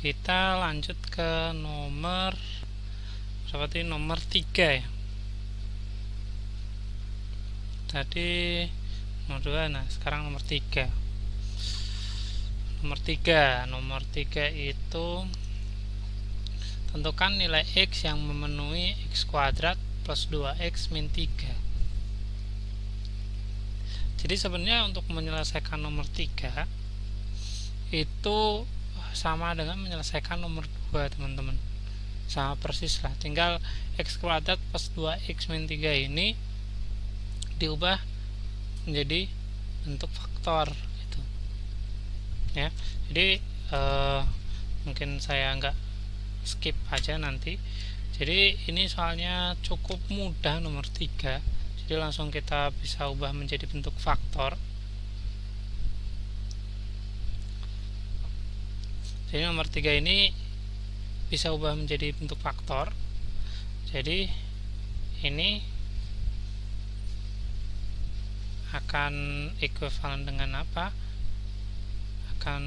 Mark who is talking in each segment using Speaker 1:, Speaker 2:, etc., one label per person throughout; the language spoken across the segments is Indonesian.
Speaker 1: Kita lanjut ke nomor seperti nomor 3 ya. Tadi nomor 2, nah sekarang nomor 3. Nomor 3 itu tentukan nilai X yang memenuhi X kuadrat plus 2X min 3. Jadi sebenarnya untuk menyelesaikan nomor 3 itu sama dengan menyelesaikan nomor 2, teman-teman. Sama persis lah, tinggal X kuadrat plus 2X min 3 ini diubah menjadi bentuk faktor gitu ya. Jadi mungkin saya nggak skip aja nanti. Jadi ini soalnya cukup mudah nomor 3, jadi langsung kita bisa ubah menjadi bentuk faktor. Jadi nomor 3 ini bisa ubah menjadi bentuk faktor. Jadi ini akan ekuivalen dengan apa? Akan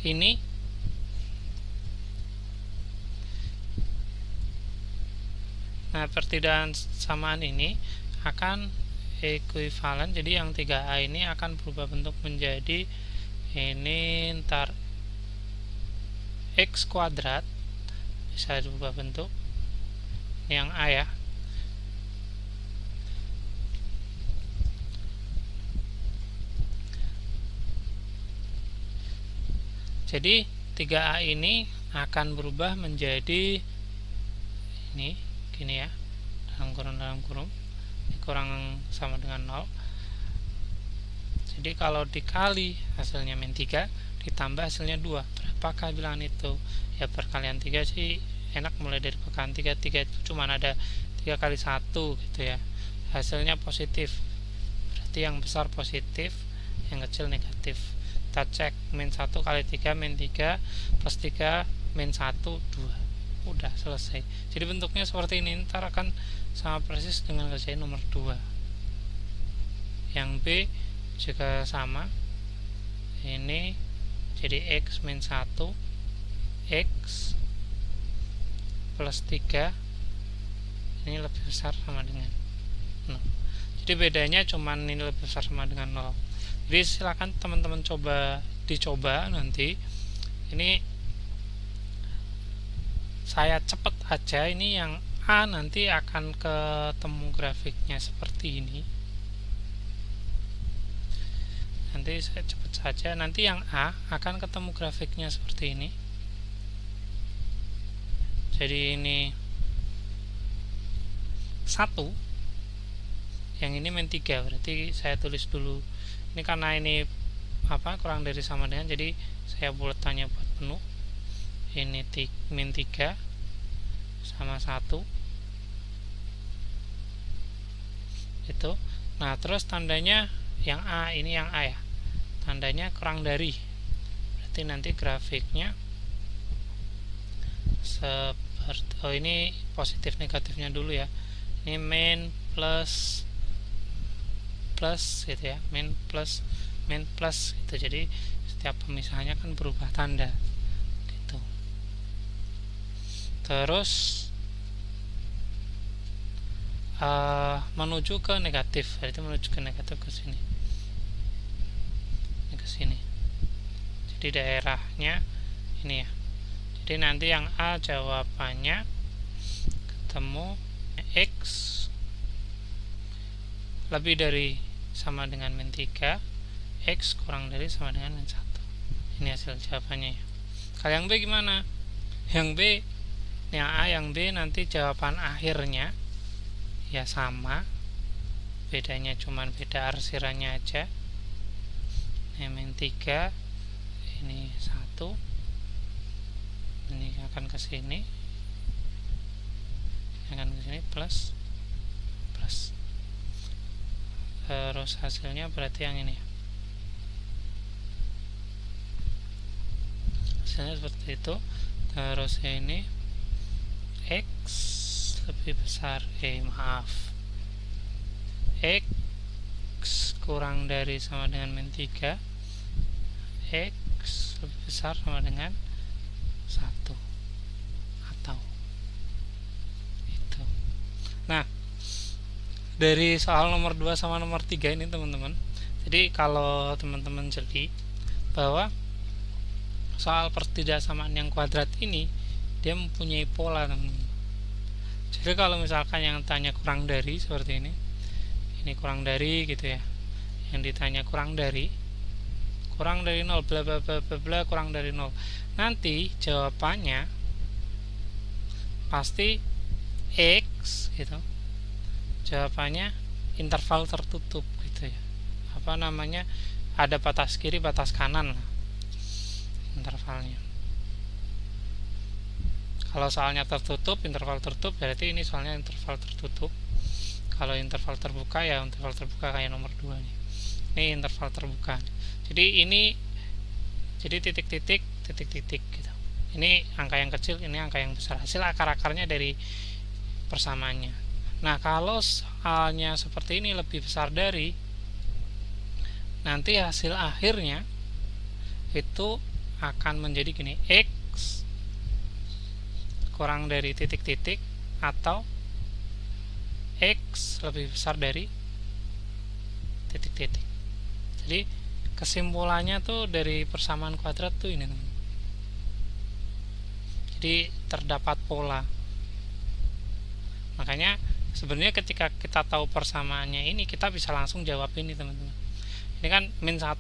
Speaker 1: ini nah, pertidaan samaan ini akan ekuivalen. Jadi yang 3A ini akan berubah bentuk menjadi ini ntar X kuadrat, bisa berubah bentuk ini yang A ya. Jadi 3A ini akan berubah menjadi ini gini ya, dalam kurung ini kurang sama dengan 0. Jadi kalau dikali hasilnya min 3 ditambah hasilnya 2, berapakah bilangan itu? Ya perkalian 3 sih enak, mulai dari perkalian 3 itu cuma ada 3 kali 1 gitu ya. Hasilnya positif, berarti yang besar positif, yang kecil negatif. Kita cek min 1 kali 3 min 3 plus 3 min 1 2, udah selesai. Jadi bentuknya seperti ini, ntar akan sama persis dengan kerjain nomor 2. Yang B juga sama, ini jadi X min 1 X plus 3 ini lebih besar sama dengan 0. Jadi bedanya cuman ini lebih besar sama dengan 0. Jadi silakan teman-teman dicoba nanti. Ini saya cepet aja, ini yang A nanti akan ketemu grafiknya seperti ini. Nanti saya cepet saja, nanti yang A akan ketemu grafiknya seperti ini. Jadi ini 1, yang ini min 3, berarti saya tulis dulu. Ini karena ini kurang dari sama dengan, jadi saya buletannya buat penuh. Ini min 3 sama 1 itu. Nah terus tandanya yang A, ini yang A ya, tandanya kurang dari, berarti nanti grafiknya seperti ini positif negatifnya dulu ya. Ini min plus gitu ya, min plus gitu. Jadi setiap pemisahannya kan berubah tanda gitu. Terus menuju ke negatif, berarti menuju ke negatif ke sini, ini ke sini. Jadi daerahnya ini ya. Jadi nanti yang A jawabannya ketemu X lebih dari sama dengan min 3, X kurang dari sama dengan min 1. Ini hasil jawabannya ya. Kalau yang B gimana? Yang B, yang A, yang B nanti jawaban akhirnya ya sama, bedanya cuman beda arsirannya aja. Ini min 3, ini 1, ini akan ke sini, plus. Terus hasilnya berarti yang ini, hasilnya seperti itu. Terus ini X lebih besar, X kurang dari sama dengan min 3, X lebih besar sama dengan 1 atau itu. Nah, dari soal nomor 2 sama nomor 3 ini teman-teman, jadi kalau teman-teman jeli bahwa soal pertidaksamaan yang kuadrat ini dia mempunyai pola, teman-teman. Jadi kalau misalkan yang tanya kurang dari seperti ini kurang dari gitu ya, yang ditanya kurang dari 0 bla bla bla bla bla kurang dari 0, nanti jawabannya pasti X gitu, jawabannya interval tertutup gitu ya, apa namanya, ada batas kiri batas kanan lah intervalnya. Kalau soalnya tertutup, interval tertutup, berarti ini soalnya interval tertutup. Kalau interval terbuka ya interval terbuka kayak nomor 2 nih. Ini interval terbuka. Jadi ini titik-titik gitu. Ini angka yang kecil, ini angka yang besar. Hasil akar-akarnya dari persamaannya. Nah, kalau soalnya seperti ini lebih besar dari, nanti hasil akhirnya itu akan menjadi gini, X kurang dari titik-titik atau X lebih besar dari titik-titik. Jadi kesimpulannya tuh dari persamaan kuadrat tuh ini, teman. Jadi terdapat pola. Makanya sebenarnya ketika kita tahu persamaannya ini, kita bisa langsung jawab ini, teman-teman. Ini kan min 1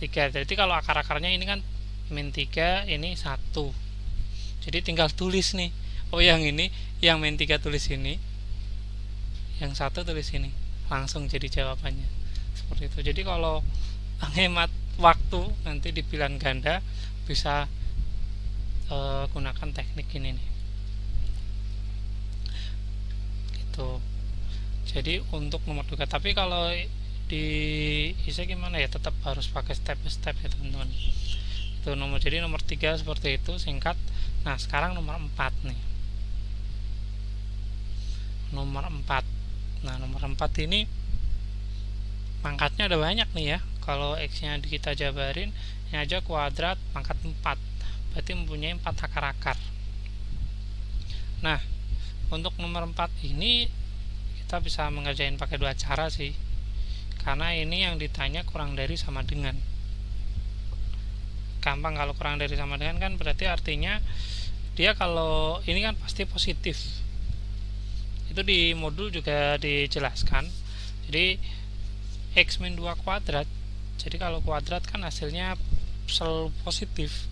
Speaker 1: 3. Jadi kalau akar-akarnya ini kan min 3, ini 1. Jadi tinggal tulis nih. Oh, yang ini, yang min 3 tulis ini, yang 1 tulis ini. Langsung jadi jawabannya. Seperti itu. Jadi kalau hemat waktu nanti di pilihan ganda bisa gunakan teknik ini nih. Gitu. Jadi untuk nomor 2, tapi kalau di ISE gimana ya, tetap harus pakai step by step ya, teman-teman. Itu nomor, jadi nomor 3 seperti itu, singkat. Nah, sekarang nomor 4 nih. Nomor 4. Nah, nomor 4 ini pangkatnya ada banyak nih ya. Kalau X-nya kita jabarin, ini aja kuadrat pangkat 4. Berarti mempunyai 4 akar-akar. Nah, untuk nomor 4 ini kita bisa mengerjain pakai 2 cara sih. Karena ini yang ditanya kurang dari sama dengan. Gampang kalau kurang dari sama dengan kan berarti artinya dia kalau ini kan pasti positif. Itu di modul juga dijelaskan. Jadi X min 2 kuadrat. Jadi kalau kuadrat kan hasilnya selalu positif.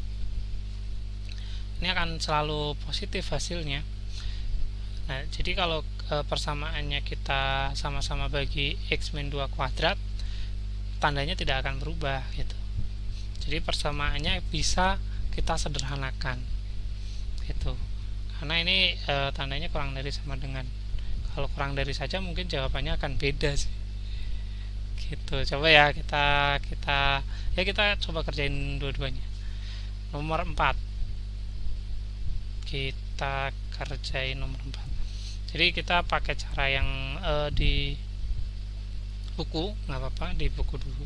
Speaker 1: Ini akan selalu positif hasilnya. Nah, jadi kalau persamaannya kita sama-sama bagi X min 2 kuadrat, tandanya tidak akan berubah gitu. Jadi persamaannya bisa kita sederhanakan gitu. Karena ini tandanya kurang dari sama dengan. Kalau kurang dari saja mungkin jawabannya akan beda sih. Gitu. Coba ya kita coba kerjain dua-duanya. Nomor 4. Kita kerjain nomor 4. Jadi kita pakai cara yang di buku, nggak apa-apa, di buku dulu.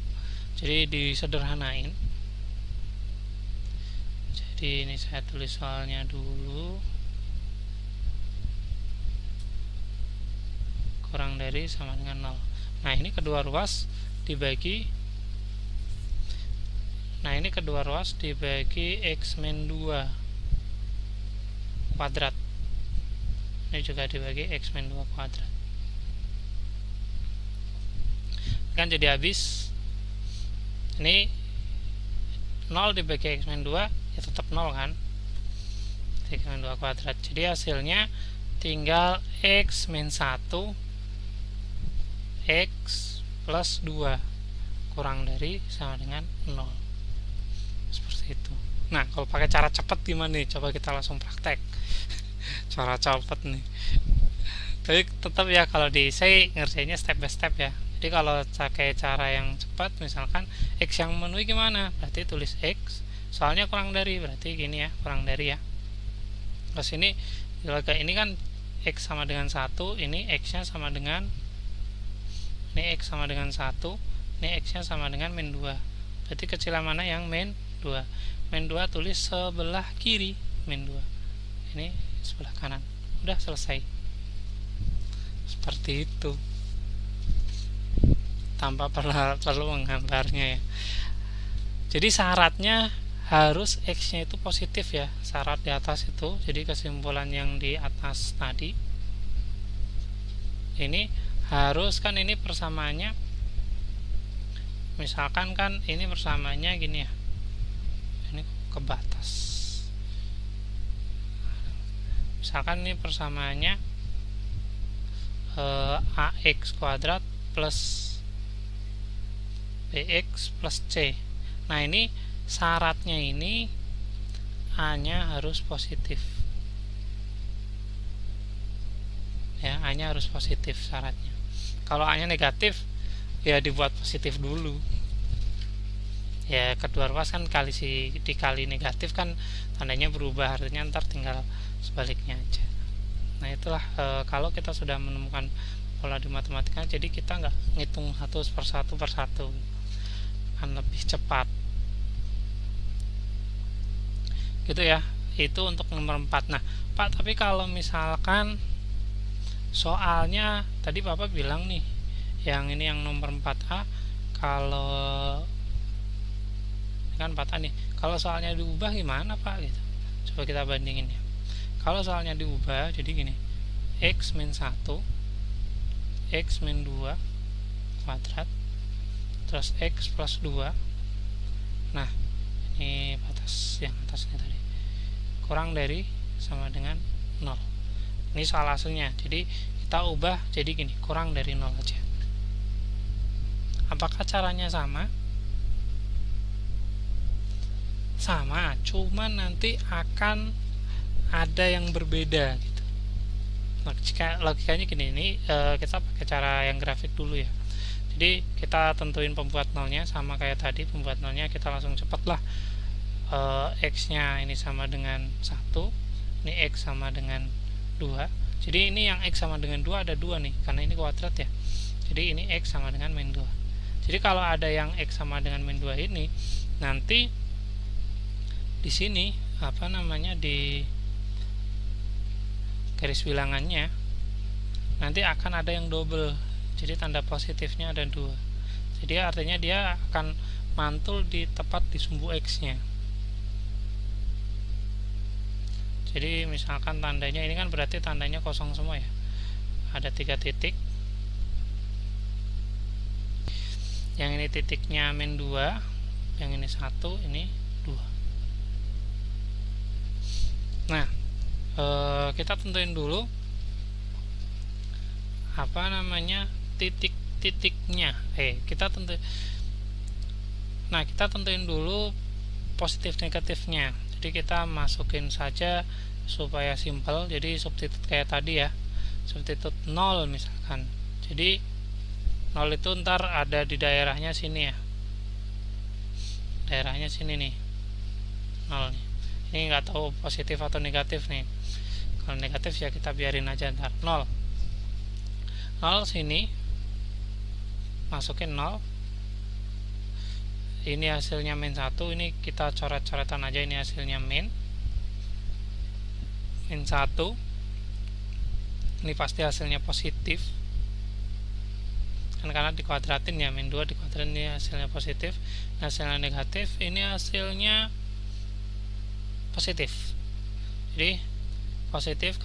Speaker 1: Jadi disederhanain. Jadi ini saya tulis soalnya dulu. Kurang dari sama dengan 0. Nah, ini kedua ruas dibagi. Nah, ini kedua ruas dibagi X min 2 kuadrat. Ini juga dibagi X min 2 kuadrat. Kan jadi habis. Ini 0 dibagi X min 2 ya tetap 0 kan. X min 2 kuadrat. Jadi hasilnya tinggal X min 1 X plus 2 kurang dari sama dengan 0. Seperti itu. Nah, kalau pakai cara cepat gimana nih? Coba kita langsung praktek. Cara cepat nih. Tapi tetap ya kalau di ISE ngerjainnya step by step ya. Jadi kalau pakai cara yang cepat, misalkan X yang memenuhi gimana? Berarti tulis X, soalnya kurang dari, berarti gini ya, kurang dari ya. Terus ini kan X sama dengan 1, ini X nya sama dengan, ini X sama dengan 1, ini X nya sama dengan min 2. Berarti kecilan mana yang min 2? 2. Min 2 tulis sebelah kiri, min 2. Ini sebelah kanan. Udah selesai. Seperti itu. Tanpa perlu menggambarnya ya. Jadi syaratnya harus X-nya itu positif ya. Syarat di atas itu. Jadi kesimpulan yang di atas tadi. Ini harus kan ini persamaannya. Misalkan kan ini persamaannya gini ya, ini ke batas. Misalkan ini persamaannya AX kuadrat plus BX plus C. Nah ini syaratnya ini A-nya harus positif ya, A-nya harus positif syaratnya. Kalau A-nya negatif ya dibuat positif dulu ya. Kedua ruas kan dikali negatif kan tandanya berubah, artinya ntar tinggal sebaliknya aja. Nah itulah kalau kita sudah menemukan pola di matematika, jadi kita nggak ngitung satu persatu kan lebih cepat gitu ya. Itu untuk nomor 4. Nah Pak, tapi kalau misalkan soalnya tadi Bapak bilang nih, yang ini yang nomor 4A, kalau kan 4A nih, kalau soalnya diubah gimana Pak gitu. Coba kita bandingin ya. Kalau soalnya diubah jadi gini, X min 1 X min 2 kuadrat terus X plus 2. Nah ini batas yang atas ini tadi kurang dari sama dengan 0. Ini soal hasilnya, jadi kita ubah jadi gini, kurang dari 0 aja. Apakah caranya sama? Sama, cuman nanti akan ada yang berbeda gitu. Logikanya gini, ini kita pakai cara yang grafik dulu ya. Jadi kita tentuin pembuat nolnya sama kayak tadi, pembuat nolnya kita langsung cepet lah. X nya ini sama dengan 1, ini X sama dengan 2. Jadi ini yang X sama dengan 2 ada 2 nih, karena ini kuadrat ya. Jadi ini X sama dengan min 2. Jadi kalau ada yang X sama dengan min 2 ini, nanti di sini apa namanya, di garis bilangannya nanti akan ada yang double. Jadi tanda positifnya ada 2. Jadi artinya dia akan mantul di tepat di sumbu X-nya. Jadi misalkan tandanya ini kan berarti tandanya kosong semua ya. Ada 3 titik. Yang ini titiknya min 2, yang ini 1, ini 2. Nah kita tentuin dulu apa namanya titik-titiknya. Kita tentuin dulu positif negatifnya. Jadi kita masukin saja supaya simpel. Jadi substitut kayak tadi ya, substitut 0 misalkan. Jadi 0 itu ntar ada di daerahnya sini ya, daerahnya sini nih 0 nih. Ini nggak tahu positif atau negatif nih. Kalau negatif ya kita biarin aja, ntar 0 sini masukin 0. Ini hasilnya min 1, ini kita coret-coretan aja, ini hasilnya min 1. Ini pasti hasilnya positif kan, karena dikuadratin ya, min 2 dikuadratin, ini hasilnya positif. Hasilnya negatif, ini hasilnya positif. Jadi positif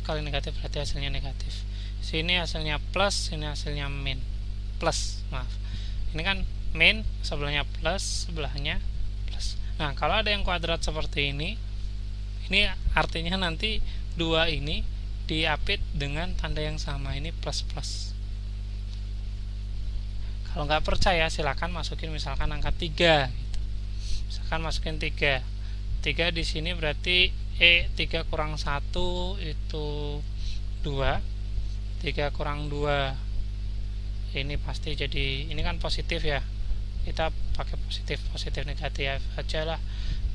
Speaker 1: kali negatif berarti hasilnya negatif. Sini hasilnya plus, sini hasilnya min plus, maaf. Ini kan min, sebelahnya plus, sebelahnya plus. Nah kalau ada yang kuadrat seperti ini artinya nanti 2 ini diapit dengan tanda yang sama, ini plus plus. Kalau nggak percaya silakan masukin misalkan angka 3 gitu. Misalkan masukin 3 di sini berarti 3 kurang 1 itu 2, 3 kurang 2 ini pasti jadi, ini kan positif ya, kita pakai positif negatif aja lah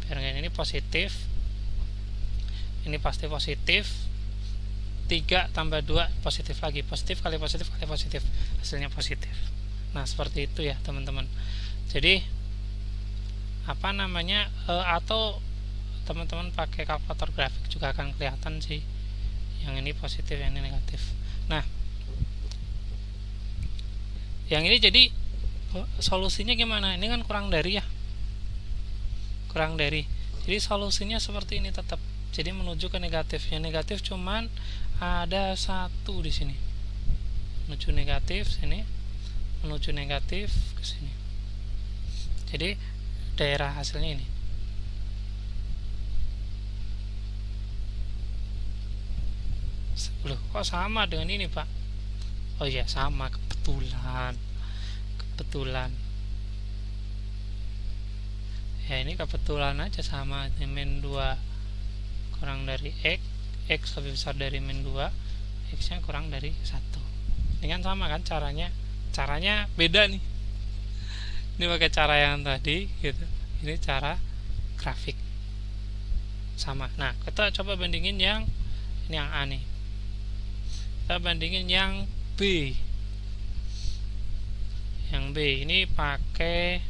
Speaker 1: biar ini positif, ini pasti positif. 3 tambah 2 positif lagi, positif kali positif kali positif, hasilnya positif. Nah seperti itu ya teman-teman. Jadi apa namanya, atau teman-teman pakai kalkulator grafik juga akan kelihatan sih, yang ini positif, yang ini negatif. Nah, yang ini jadi solusinya gimana? Ini kan kurang dari ya, kurang dari. Jadi solusinya seperti ini tetap. Jadi menuju ke negatif. Yang negatif cuman ada satu di sini. Menuju negatif sini, menuju negatif ke sini. Jadi daerah hasilnya ini. Loh, kok sama dengan ini, Pak? Oh iya, sama, kebetulan. Ya ini kebetulan aja sama, min 2 kurang dari X lebih besar dari min 2, X nya kurang dari 1. Ini kan sama kan caranya beda nih. Ini pakai cara yang tadi gitu, ini cara grafik sama. Nah, kita coba bandingin yang ini, yang A nih. Kita bandingin yang B. Yang B ini pakai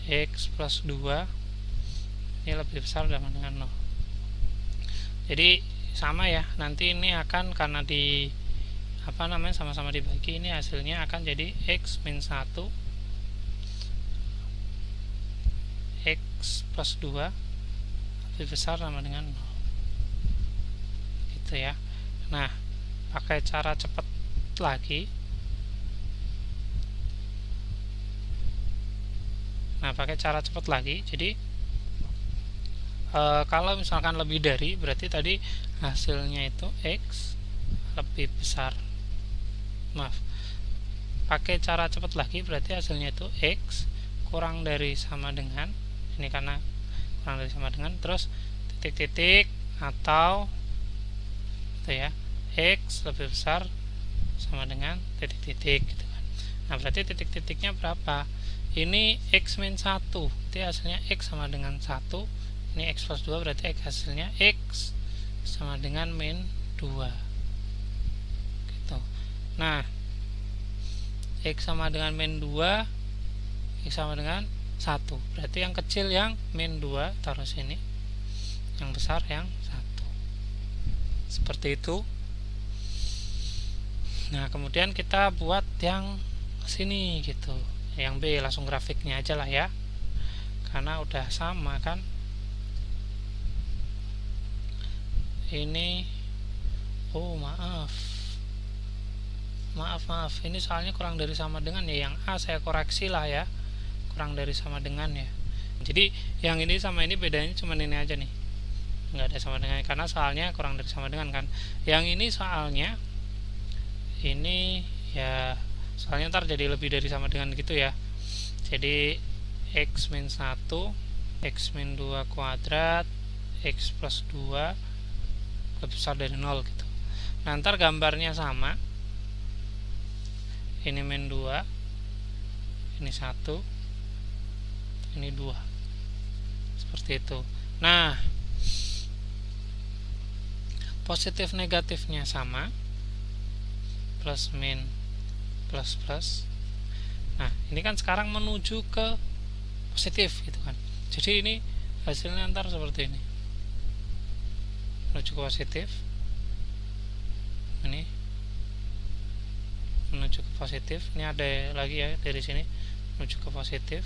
Speaker 1: X plus 2, ini lebih besar sama dengan 0. Jadi sama ya, nanti ini akan karena di apa namanya sama-sama dibagi, ini hasilnya akan jadi X min 1 X plus 2 lebih besar sama dengan 0 gitu ya. Nah, pakai cara cepat lagi. Jadi kalau misalkan lebih dari, berarti tadi hasilnya itu X lebih besar. Pakai cara cepat lagi berarti hasilnya itu X kurang dari sama dengan, ini karena kurang dari sama dengan, terus titik-titik atau itu ya, X lebih besar sama dengan titik-titik gitu kan. Nah, berarti titik-titiknya berapa? Ini X min 1, berarti hasilnya X sama dengan 1. Ini X plus 2, berarti hasilnya X sama dengan min 2 gitu. Nah, X sama dengan min 2, X sama dengan 1, berarti yang kecil yang min 2 taruh sini, yang besar yang 1, seperti itu. Nah, kemudian kita buat yang sini gitu, yang B, langsung grafiknya aja lah ya, karena udah sama kan. Ini maaf, ini soalnya kurang dari sama dengan ya, yang A saya koreksi lah ya, kurang dari sama dengan ya. Jadi yang ini sama ini bedanya cuma ini aja nih, nggak ada sama dengan, karena soalnya kurang dari sama dengan kan. Yang ini soalnya ini ya, soalnya ntar jadi lebih dari sama dengan gitu ya. Jadi X min 1 X min 2 kuadrat X plus 2 lebih besar dari 0 gitu. Nah, ntar gambarnya sama, ini min 2, ini 1, ini 2, seperti itu. Nah, positif negatifnya sama, plus min plus plus. Nah, ini kan sekarang menuju ke positif gitu kan. Jadi ini hasilnya ntar seperti ini, menuju ke positif. Ini menuju ke positif. Ini ada lagi ya dari sini, menuju ke positif,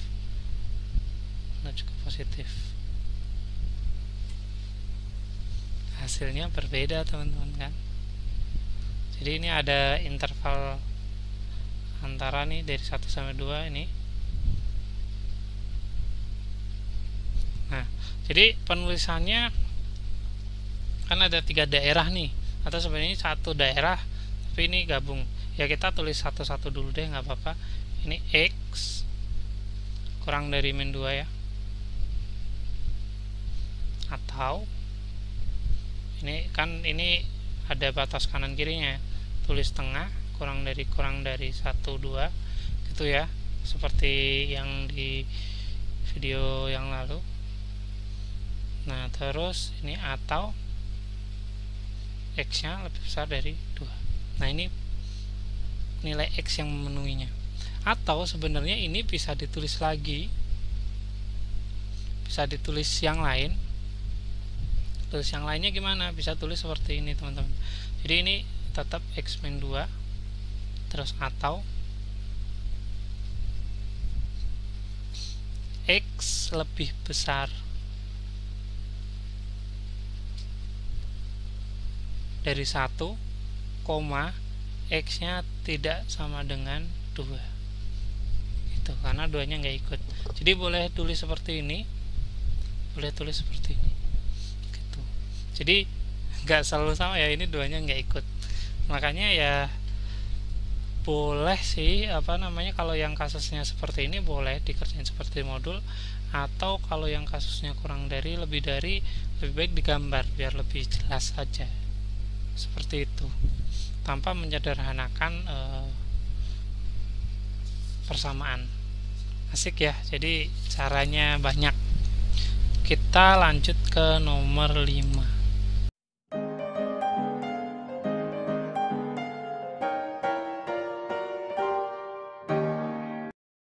Speaker 1: menuju ke positif. Hasilnya berbeda teman-teman kan. Jadi ini ada interval antara nih dari 1 sampai 2 ini. Nah, jadi penulisannya kan ada 3 daerah nih, atau sebenarnya satu daerah tapi ini gabung ya, kita tulis satu-satu dulu deh, nggak apa-apa. Ini X kurang dari min 2 ya, atau ini kan ini ada batas kanan kirinya, tulis tengah kurang dari 1 2 gitu ya, seperti yang di video yang lalu. Nah, terus ini atau X nya lebih besar dari 2. Nah, ini nilai X yang memenuhinya. Atau sebenarnya ini bisa ditulis lagi, bisa ditulis yang lain. Tulis yang lainnya gimana? Bisa tulis seperti ini teman-teman. Jadi ini tetap X min 2 terus atau X lebih besar dari 1, X nya tidak sama dengan 2 itu, karena 2 nya nggak ikut. Jadi boleh tulis seperti ini, boleh tulis seperti ini gitu. Jadi nggak selalu sama ya, ini 2 nya nggak ikut. Makanya ya boleh sih kalau yang kasusnya seperti ini boleh dikerjain seperti modul, atau kalau yang kasusnya kurang dari lebih baik digambar biar lebih jelas saja seperti itu, tanpa menyederhanakan persamaan. Asik ya, jadi caranya banyak. Kita lanjut ke nomor 5.